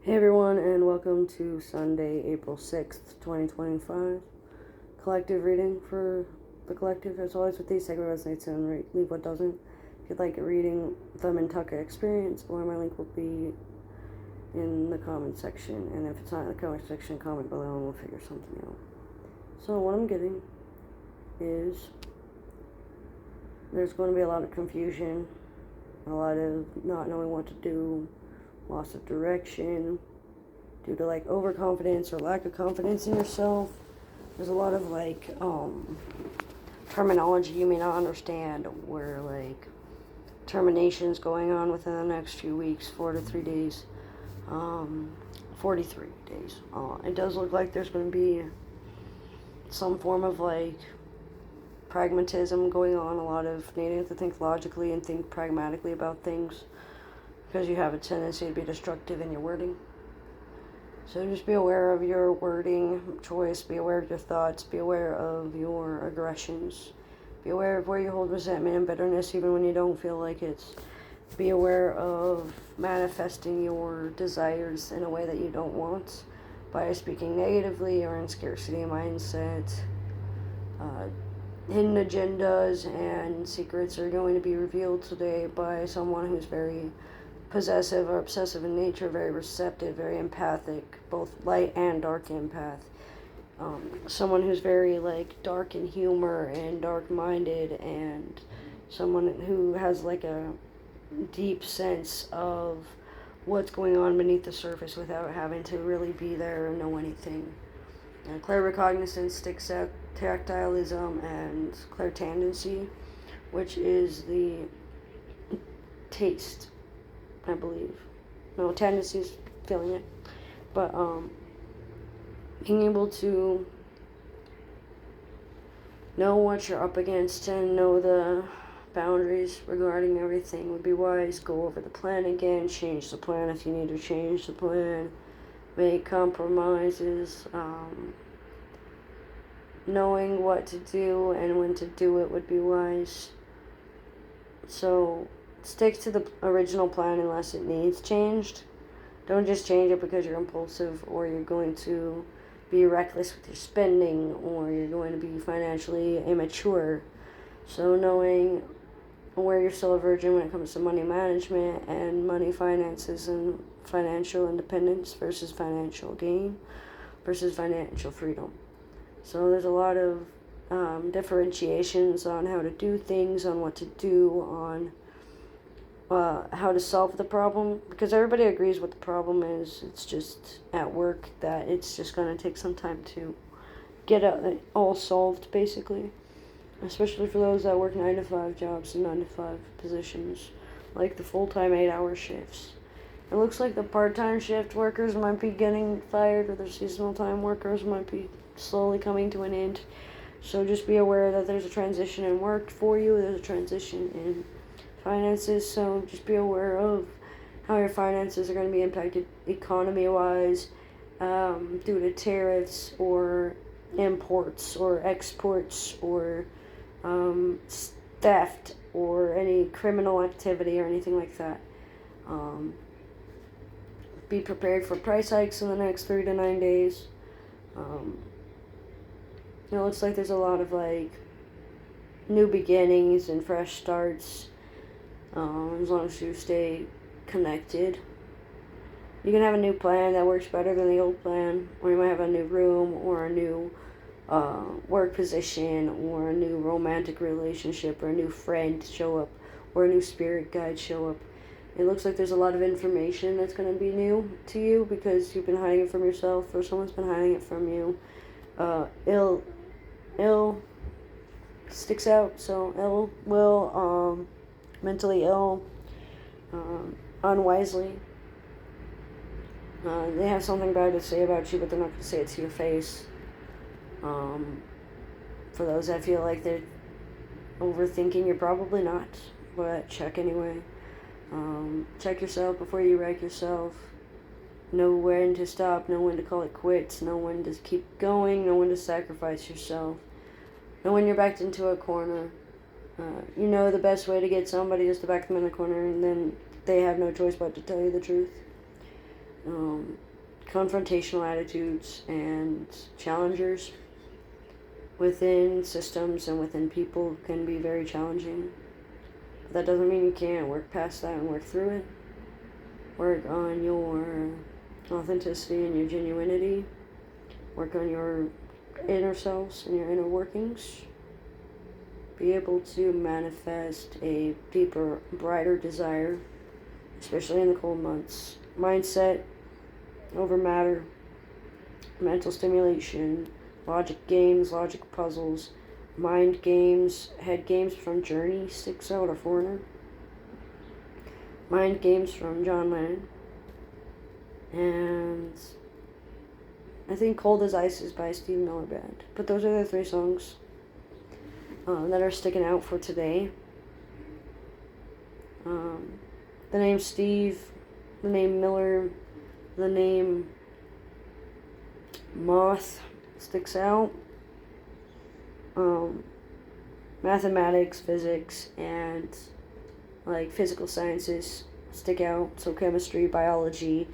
Hey everyone, and welcome to Sunday, April 6th, 2025. Collective reading for the collective. As always, with these, take what resonates and leave what doesn't. If you'd like a reading with the Mintucka experience, or my link will be in the comment section. And if it's not in the comment section, comment below and we'll figure something out. So, what I'm getting is there's going to be a lot of confusion, a lot of not knowing what to do, loss of direction due to overconfidence or lack of confidence in yourself. There's a lot of terminology you may not understand, where terminations going on within the next few weeks, 43 days. 43 days. It does look like there's going to be some form of pragmatism going on, a lot of needing to think logically and think pragmatically about things, because you have a tendency to be destructive in your wording. So just be aware of your wording choice, be aware of your thoughts, be aware of your aggressions, be aware of where you hold resentment and bitterness even when you don't feel like it. Be aware of manifesting your desires in a way that you don't want by speaking negatively or in scarcity mindset. Hidden agendas and secrets are going to be revealed today by someone who's very possessive or obsessive in nature, very receptive, very empathic, both light and dark empath. Someone who's very dark in humor and dark-minded, and someone who has a deep sense of what's going on beneath the surface without having to really be there or know anything. Claircognizance sticks out, tactilism, and clairtendency, which is the taste, I believe. No, tendencies, feeling it. But being able to know what you're up against and know the boundaries regarding everything would be wise. Go over the plan again, change the plan if you need to change the plan, make compromises. Knowing what to do and when to do it would be wise. So stick to the original plan unless it needs changed. Don't just change it because you're impulsive, or you're going to be reckless with your spending, or you're going to be financially immature. So knowing where you're still a virgin when it comes to money management and money finances and financial independence versus financial gain versus financial freedom. So there's a lot of differentiations on how to do things, on what to do, on how to solve the problem, because everybody agrees what the problem is. It's just at work that it's just going to take some time to get it all solved, basically, especially for those that work 9 to 5 jobs and 9 to 5 positions, like the full-time 8-hour shifts. It looks like the part-time shift workers might be getting fired, or the seasonal time workers might be slowly coming to an end. So just be aware that there's a transition in work for you, there's a transition in finances, so just be aware of how your finances are going to be impacted economy-wise due to tariffs or imports or exports or theft or any criminal activity or anything like that. Be prepared for price hikes in the next 3 to 9 days. It looks like there's a lot of new beginnings and fresh starts. As long as you stay connected, you can have a new plan that works better than the old plan, or you might have a new room, or a new work position, or a new romantic relationship, or a new friend show up, or a new spirit guide show up. It looks like there's a lot of information that's going to be new to you because you've been hiding it from yourself, or someone's been hiding it from you. Ill sticks out, so ill will, mentally ill, unwisely. They have something bad to say about you, but they're not going to say it to your face. For those that feel like they're overthinking, you're probably not, but check anyway. Check yourself before you wreck yourself. Know when to stop, know when to call it quits, know when to keep going, know when to sacrifice yourself. Know when you're backed into a corner. The best way to get somebody is to back them in the corner, and then they have no choice but to tell you the truth. confrontational attitudes and challengers within systems and within people can be very challenging. But that doesn't mean you can't work past that and work through it. Work on your authenticity and your genuinity. Work on your inner selves and your inner workings. Be able to manifest a deeper, brighter desire, especially in the cold months. Mindset over matter, mental stimulation, logic games, logic puzzles, mind games, head games from Journey, Sticks Out, or Foreigner. Mind games from John Lennon. And I think Cold as Ice is by Steve Miller Band. But those are the 3 songs that are sticking out for today. The name Steve, the name Miller, the name Moth sticks out. Mathematics, physics, and like physical sciences stick out. So chemistry, biology,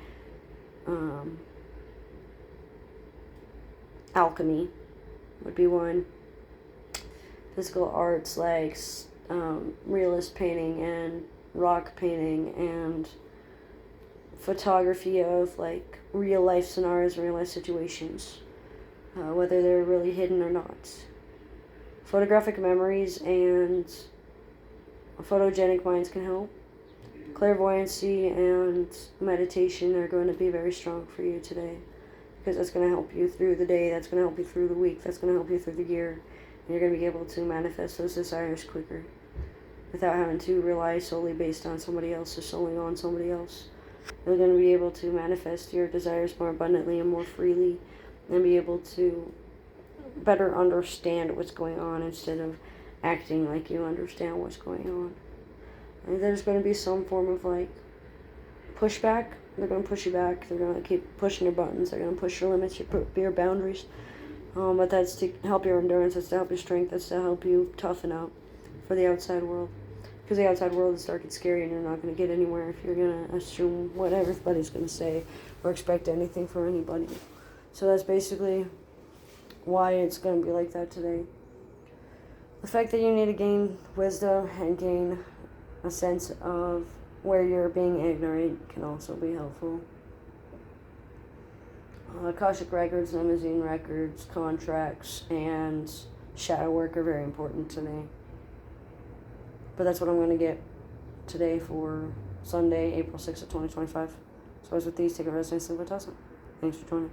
alchemy would be one. Physical arts like realist painting and rock painting and photography of like real life scenarios, real life situations, whether they're really hidden or not. Photographic memories and photogenic minds can help. Clairvoyancy and meditation are going to be very strong for you today, because that's going to help you through the day, that's going to help you through the week, that's going to help you through the year, and you're going to be able to manifest those desires quicker without having to rely solely based on somebody else or solely on somebody else. You're going to be able to manifest your desires more abundantly and more freely, and be able to better understand what's going on instead of acting like you understand what's going on. And there's going to be some form of like pushback. They're going to push you back. They're going to keep pushing your buttons. They're going to push your limits, your boundaries. But that's to help your endurance. That's to help your strength. That's to help you toughen up for the outside world. Because the outside world is dark and scary, and you're not going to get anywhere if you're going to assume what everybody's going to say or expect anything from anybody. So that's basically why it's going to be like that today. The fact that you need to gain wisdom and gain a sense of where you're being ignorant can also be helpful. Akashic records, limousine records, contracts, and shadow work are very important today. But that's what I'm going to get today for Sunday, April 6th of 2025. So as with these, take a rest and sleep with us. Thanks for joining.